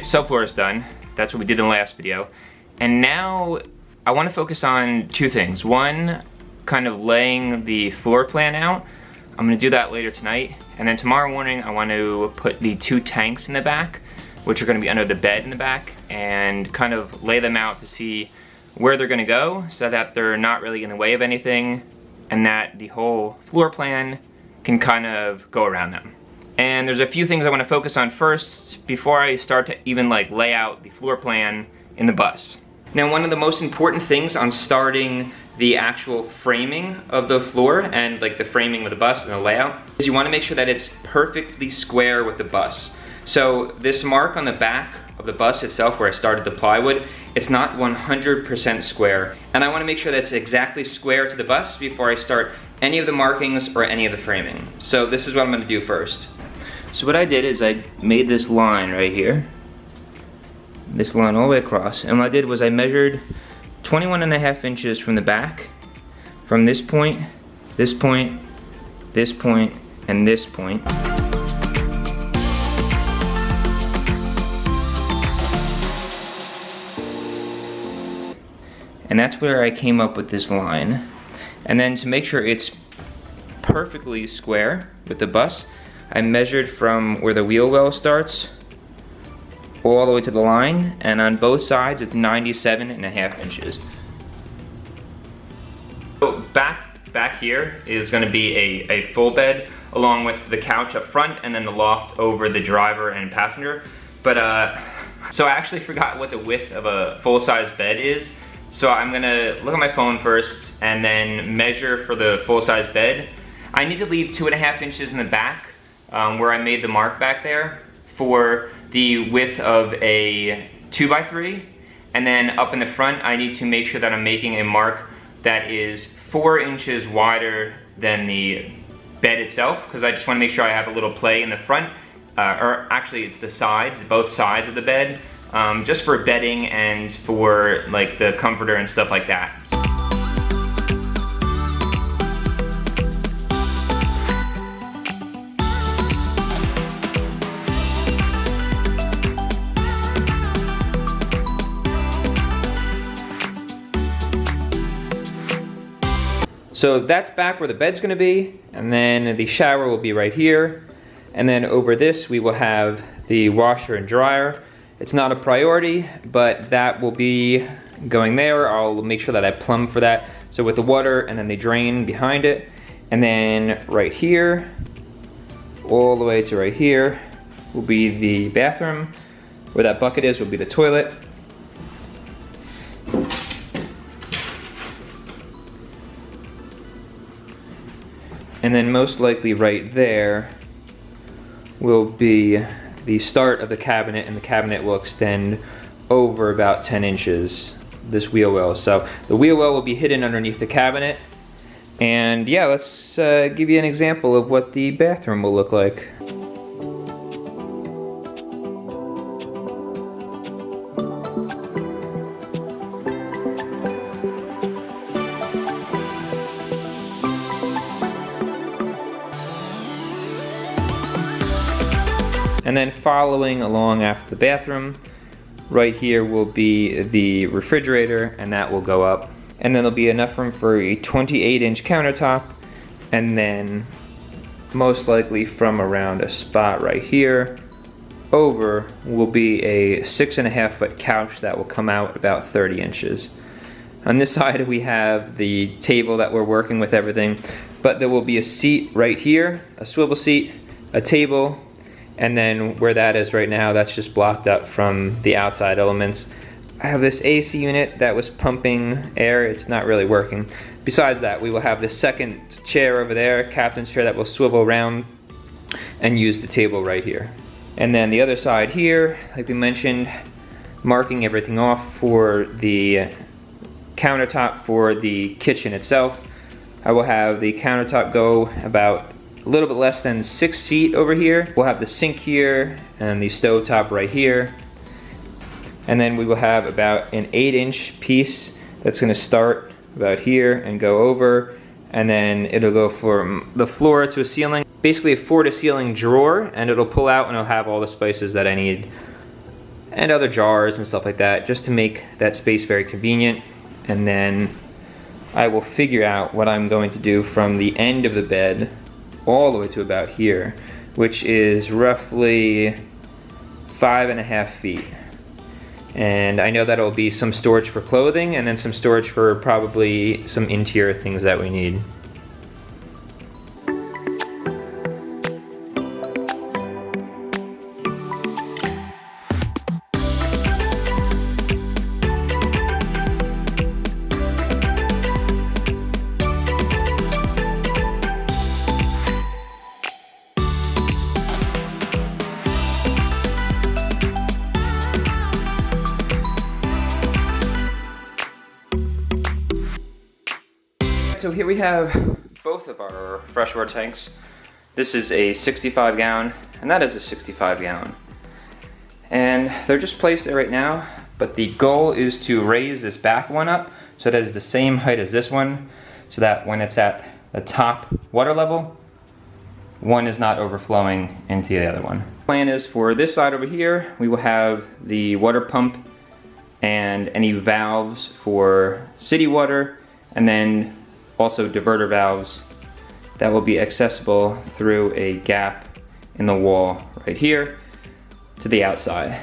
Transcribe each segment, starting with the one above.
subfloor is done. That's what we did in the last video. And now I want to focus on two things. One, kind of laying the floor plan out. I'm going to do that later tonight. And then tomorrow morning I want to put the 2 tanks in the back, which are going to be under the bed in the back, and kind of lay them out to see where they're going to go so that they're not really in the way of anything and that the whole floor plan can kind of go around them. And there's a few things I want to focus on first before I start to even like lay out the floor plan in the bus. Now, one of the most important things on starting the actual framing of the floor and like the framing of the bus and the layout is you want to make sure that it's perfectly square with the bus. So this mark on the back of the bus itself where I started the plywood, it's not 100% square. And I want to make sure that it's exactly square to the bus before I start any of the markings or any of the framing. So this is what I'm going to do first. So what I did is I made this line right here. This line all the way across. And what I did was I measured 21.5 inches from the back, from this point, this point, this point, and this point. And that's where I came up with this line. And then to make sure it's perfectly square with the bus, I measured from where the wheel well starts all the way to the line, and on both sides it's 97.5 inches. So back here is going to be a full bed along with the couch up front and then the loft over the driver and passenger. But so I actually forgot what the width of a full-size bed is. So I'm gonna look at my phone first and then measure for the full-size bed. I need to leave 2.5 inches in the back where I made the mark back there for the width of a 2x3, and then up in the front I need to make sure that I'm making a mark that is 4 inches wider than the bed itself, because I just want to make sure I have a little play in the front, or actually it's the side, both sides of the bed, just for bedding and for like the comforter and stuff like that. So that's back where the bed's gonna be, and then the shower will be right here. And then over this we will have the washer and dryer. It's not a priority, but that will be going there. I'll make sure that I plumb for that. So with the water and then the drain behind it. And then right here, all the way to right here, will be the bathroom. Where that bucket is will be the toilet. And then most likely right there will be the start of the cabinet, and the cabinet will extend over about 10 inches, this wheel well. So the wheel well will be hidden underneath the cabinet. And yeah, let's give you an example of what the bathroom will look like. And then following along after the bathroom, right here will be the refrigerator, and that will go up. And then there'll be enough room for a 28-inch countertop, and then most likely from around a spot right here over will be a 6.5-foot couch that will come out about 30 inches. On this side we have the table that we're working with everything, but there will be a seat right here, a swivel seat, a table, and then where that is right now, that's just blocked up from the outside elements. I have this AC unit that was pumping air. It's not really working. Besides that, we will have the second chair over there, captain's chair, that will swivel around and use the table right here. And then the other side here, like we mentioned, marking everything off for the countertop for the kitchen itself. I will have the countertop go about a little bit less than 6 feet over here. We'll have the sink here and the stovetop right here. And then we will have about an 8-inch piece that's gonna start about here and go over, and then it'll go from the floor to a ceiling, basically a floor to ceiling drawer, and it'll pull out and it'll have all the spices that I need. and other jars and stuff like that, just to make that space very convenient. And then I will figure out what I'm going to do from the end of the bed all the way to about here, which is roughly 5.5 feet. And I know that'll be some storage for clothing and then some storage for probably some interior things that we need. So here we have both of our freshwater tanks. This is a 65 gallon and that is a 65 gallon. And they're just placed there right now, but the goal is to raise this back one up so that it's the same height as this one, so that when it's at the top water level, one is not overflowing into the other one. The plan is for this side over here, we will have the water pump and any valves for city water, and then also diverter valves that will be accessible through a gap in the wall right here to the outside.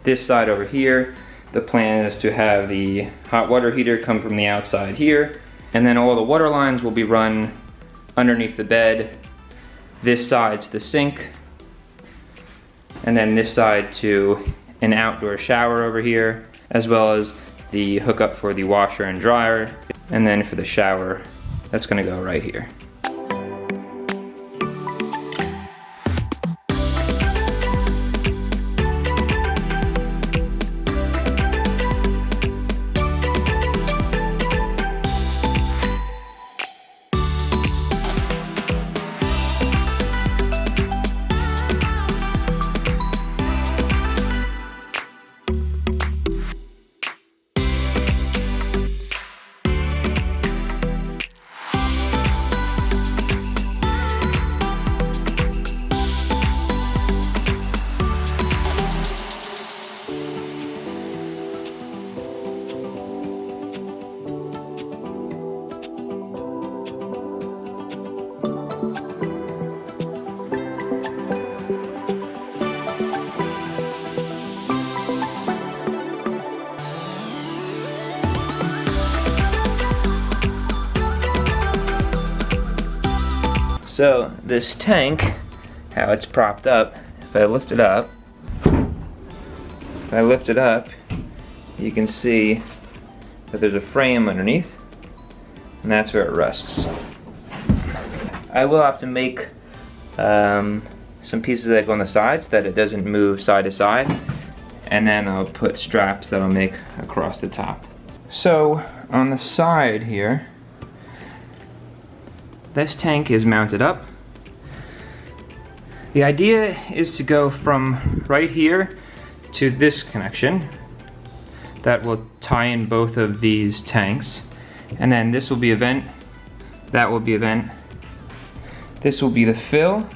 This side over here, the plan is to have the hot water heater come from the outside here, and then all the water lines will be run underneath the bed, this side to the sink, and then this side to an outdoor shower over here, as well as the hookup for the washer and dryer. And then for the shower, that's gonna go right here. So this tank, how it's propped up, if I lift it up, you can see that there's a frame underneath, and that's where it rests. I will have to make some pieces that go on the sides so that it doesn't move side to side, and then I'll put straps that I'll make across the top. So on the side here, this tank is mounted up. The idea is to go from right here to this connection that will tie in both of these tanks, and then this will be a vent, that will be a vent, this will be the fill,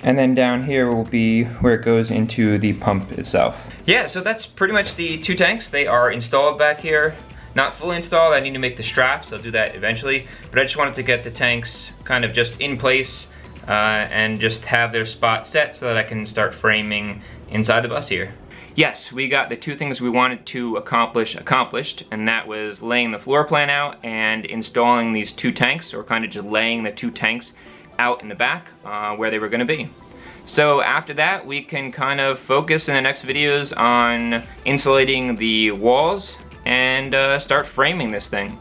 and then down here will be where it goes into the pump itself. Yeah, so that's pretty much the two tanks. They are installed back here. Not fully installed, I need to make the straps, I'll do that eventually, but I just wanted to get the tanks kind of just in place and just have their spot set so that I can start framing inside the bus here. Yes, we got the two things we wanted to accomplish accomplished, and that was laying the floor plan out and installing these two tanks, or kind of just laying the two tanks out in the back where they were going to be. So after that, we can kind of focus in the next videos on insulating the walls and start framing this thing.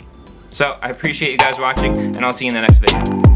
So I appreciate you guys watching, and I'll see you in the next video.